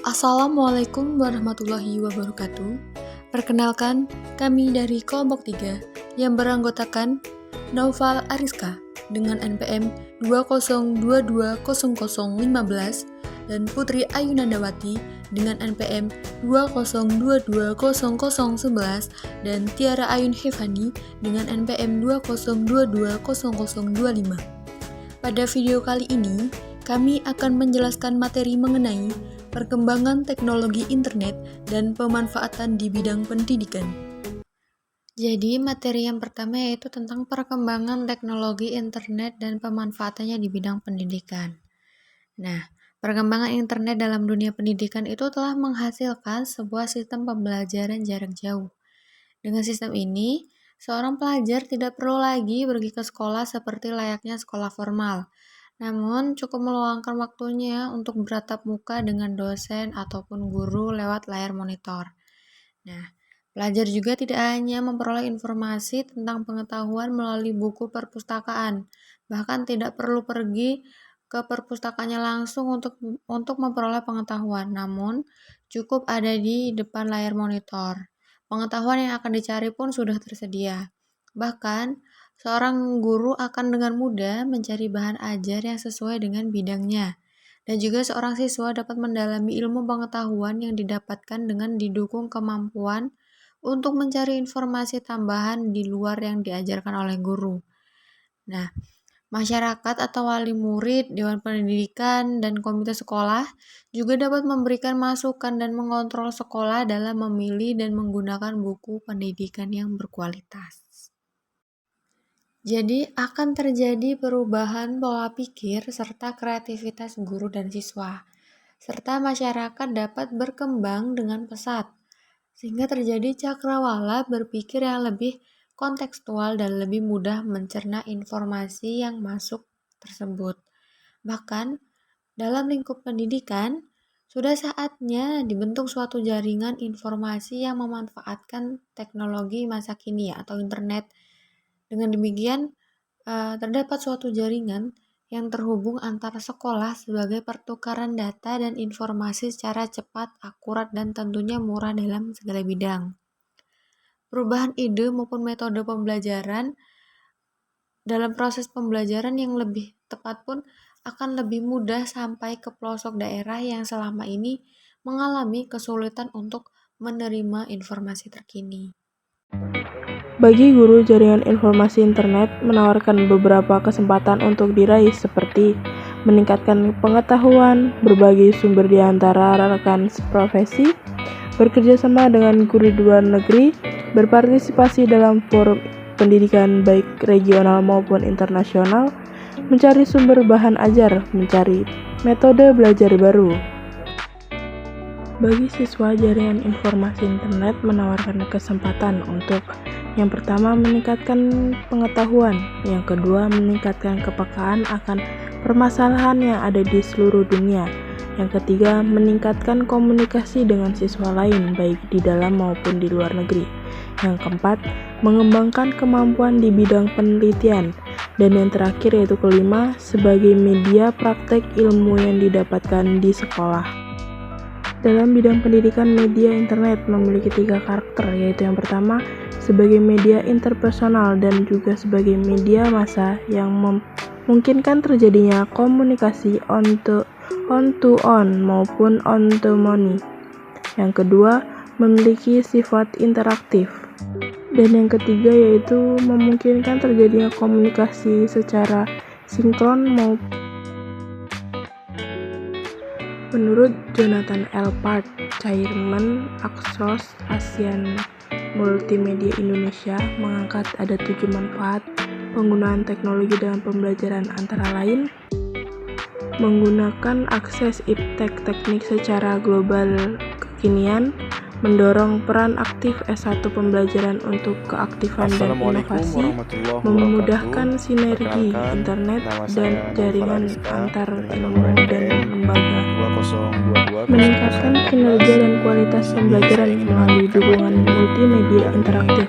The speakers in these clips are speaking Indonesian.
Assalamualaikum warahmatullahi wabarakatuh. Perkenalkan, kami dari kelompok 3 yang beranggotakan Naufal Ariska dengan NPM 202200015 dan Putri Ayu Nandawati dengan NPM 202200011 dan Tiara Ayun Hevani dengan NPM 202200025. Pada video kali ini, kami akan menjelaskan materi mengenai perkembangan teknologi internet dan pemanfaatan di bidang pendidikan. Jadi, materi yang pertama yaitu tentang perkembangan teknologi internet dan pemanfaatannya di bidang pendidikan. Nah, perkembangan internet dalam dunia pendidikan itu telah menghasilkan sebuah sistem pembelajaran jarak jauh. Dengan sistem ini, seorang pelajar tidak perlu lagi pergi ke sekolah seperti layaknya sekolah formal. Namun, cukup meluangkan waktunya untuk bertatap muka dengan dosen ataupun guru lewat layar monitor. Nah, pelajar juga tidak hanya memperoleh informasi tentang pengetahuan melalui buku perpustakaan, bahkan tidak perlu pergi ke perpustakaannya langsung untuk memperoleh pengetahuan, namun cukup ada di depan layar monitor. Pengetahuan yang akan dicari pun sudah tersedia. Bahkan, seorang guru akan dengan mudah mencari bahan ajar yang sesuai dengan bidangnya. Dan juga seorang siswa dapat mendalami ilmu pengetahuan yang didapatkan dengan didukung kemampuan untuk mencari informasi tambahan di luar yang diajarkan oleh guru. Nah, masyarakat atau wali murid, dewan pendidikan, dan komite sekolah juga dapat memberikan masukan dan mengontrol sekolah dalam memilih dan menggunakan buku pendidikan yang berkualitas. Jadi, akan terjadi perubahan pola pikir serta kreativitas guru dan siswa, serta masyarakat dapat berkembang dengan pesat, sehingga terjadi cakrawala berpikir yang lebih kontekstual dan lebih mudah mencerna informasi yang masuk tersebut. Bahkan, dalam lingkup pendidikan, sudah saatnya dibentuk suatu jaringan informasi yang memanfaatkan teknologi masa kini atau internet. Dengan demikian, terdapat suatu jaringan yang terhubung antara sekolah sebagai pertukaran data dan informasi secara cepat, akurat, dan tentunya murah dalam segala bidang. Perubahan ide maupun metode pembelajaran dalam proses pembelajaran yang lebih tepat pun akan lebih mudah sampai ke pelosok daerah yang selama ini mengalami kesulitan untuk menerima informasi terkini. Bagi guru, jaringan informasi internet menawarkan beberapa kesempatan untuk diraih seperti meningkatkan pengetahuan, berbagi sumber di antara rekan seprofesi, bekerja sama dengan guru di luar negeri, berpartisipasi dalam forum pendidikan baik regional maupun internasional, mencari sumber bahan ajar, mencari metode belajar baru. Bagi siswa, jaringan informasi internet menawarkan kesempatan untuk yang pertama, meningkatkan pengetahuan. Yang kedua, meningkatkan kepekaan akan permasalahan yang ada di seluruh dunia. Yang ketiga, meningkatkan komunikasi dengan siswa lain, baik di dalam maupun di luar negeri. Yang keempat, mengembangkan kemampuan di bidang penelitian. Dan yang terakhir yaitu kelima, sebagai media praktek ilmu yang didapatkan di sekolah. Dalam bidang pendidikan, media internet memiliki 3 karakter, yaitu yang pertama, sebagai media interpersonal dan juga sebagai media massa yang memungkinkan terjadinya komunikasi on-to-on maupun on-to-many. Yang kedua, memiliki sifat interaktif. Dan yang ketiga yaitu memungkinkan terjadinya komunikasi secara sinkron maupun. Menurut Jonathan L. Part, Chairman Axos ASEAN Multimedia Indonesia, mengangkat ada 7 manfaat penggunaan teknologi dalam pembelajaran, antara lain menggunakan akses iptek teknik secara global kekinian, mendorong peran aktif S1 pembelajaran untuk keaktifan dan inovasi, memudahkan sinergi internet dan jaringan antar ilmu dan lembaga, meningkatkan kinerja dan kualitas pembelajaran melalui dukungan multimedia interaktif,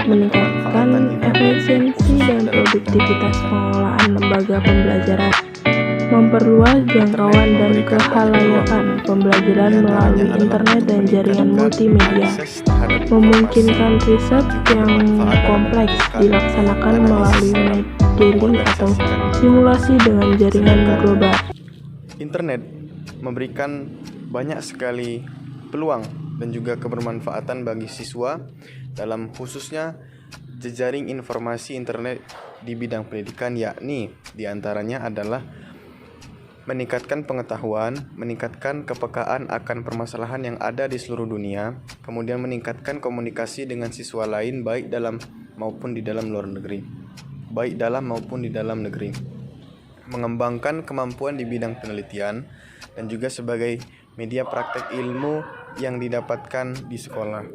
meningkatkan efisiensi dan produktivitas pengelolaan lembaga pembelajaran, memperluas jangkauan dan kehalayakan pembelajaran melalui internet dan jaringan multimedia, memungkinkan riset yang kompleks dilaksanakan melalui modeling atau simulasi dengan jaringan global. Internet memberikan banyak sekali peluang dan juga kebermanfaatan bagi siswa dalam khususnya jejaring informasi internet di bidang pendidikan, yakni diantaranya adalah meningkatkan pengetahuan, meningkatkan kepekaan akan permasalahan yang ada di seluruh dunia, kemudian meningkatkan komunikasi dengan siswa lain baik dalam maupun di dalam luar negeri, mengembangkan kemampuan di bidang penelitian dan juga sebagai media praktek ilmu yang didapatkan di sekolah.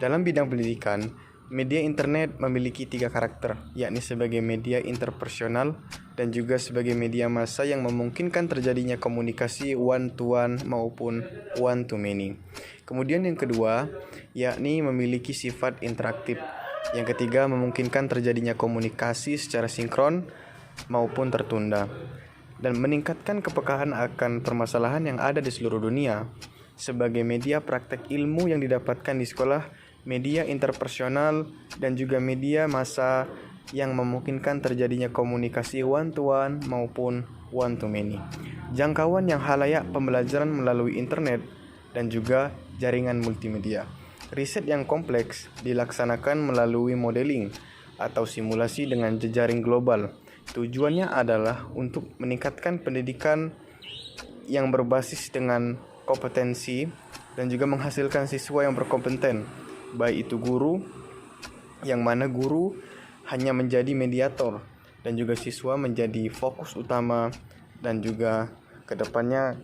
Dalam bidang pendidikan, media internet memiliki 3 karakter, yakni sebagai media interpersonal dan juga sebagai media massa yang memungkinkan terjadinya komunikasi one-to-one maupun one-to-many. Kemudian yang kedua, yakni memiliki sifat interaktif. Yang ketiga, memungkinkan terjadinya komunikasi secara sinkron maupun tertunda. Dan meningkatkan kepekaan akan permasalahan yang ada di seluruh dunia. Sebagai media praktek ilmu yang didapatkan di sekolah, media interpersonal dan juga media massa yang memungkinkan terjadinya komunikasi one-to-one maupun one-to-many. Jangkauan yang halayak pembelajaran melalui internet dan juga jaringan multimedia. Riset yang kompleks dilaksanakan melalui modeling atau simulasi dengan jejaring global. Tujuannya adalah untuk meningkatkan pendidikan yang berbasis dengan kompetensi dan juga menghasilkan siswa yang berkompeten, baik itu guru, yang mana guru hanya menjadi mediator dan juga siswa menjadi fokus utama, dan juga kedepannya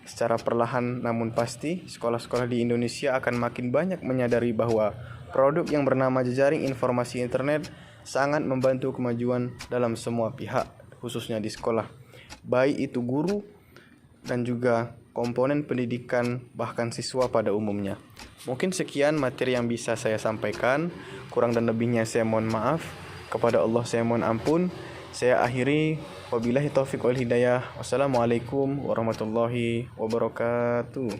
secara perlahan namun pasti sekolah-sekolah di Indonesia akan makin banyak menyadari bahwa produk yang bernama jejaring informasi internet sangat membantu kemajuan dalam semua pihak, khususnya di sekolah, baik itu guru dan juga komponen pendidikan bahkan siswa pada umumnya. Mungkin sekian materi yang bisa saya sampaikan. Kurang dan lebihnya saya mohon maaf. Kepada Allah saya mohon ampun. Saya akhiri, wabillahi taufiq wal hidayah. Wassalamualaikum warahmatullahi wabarakatuh.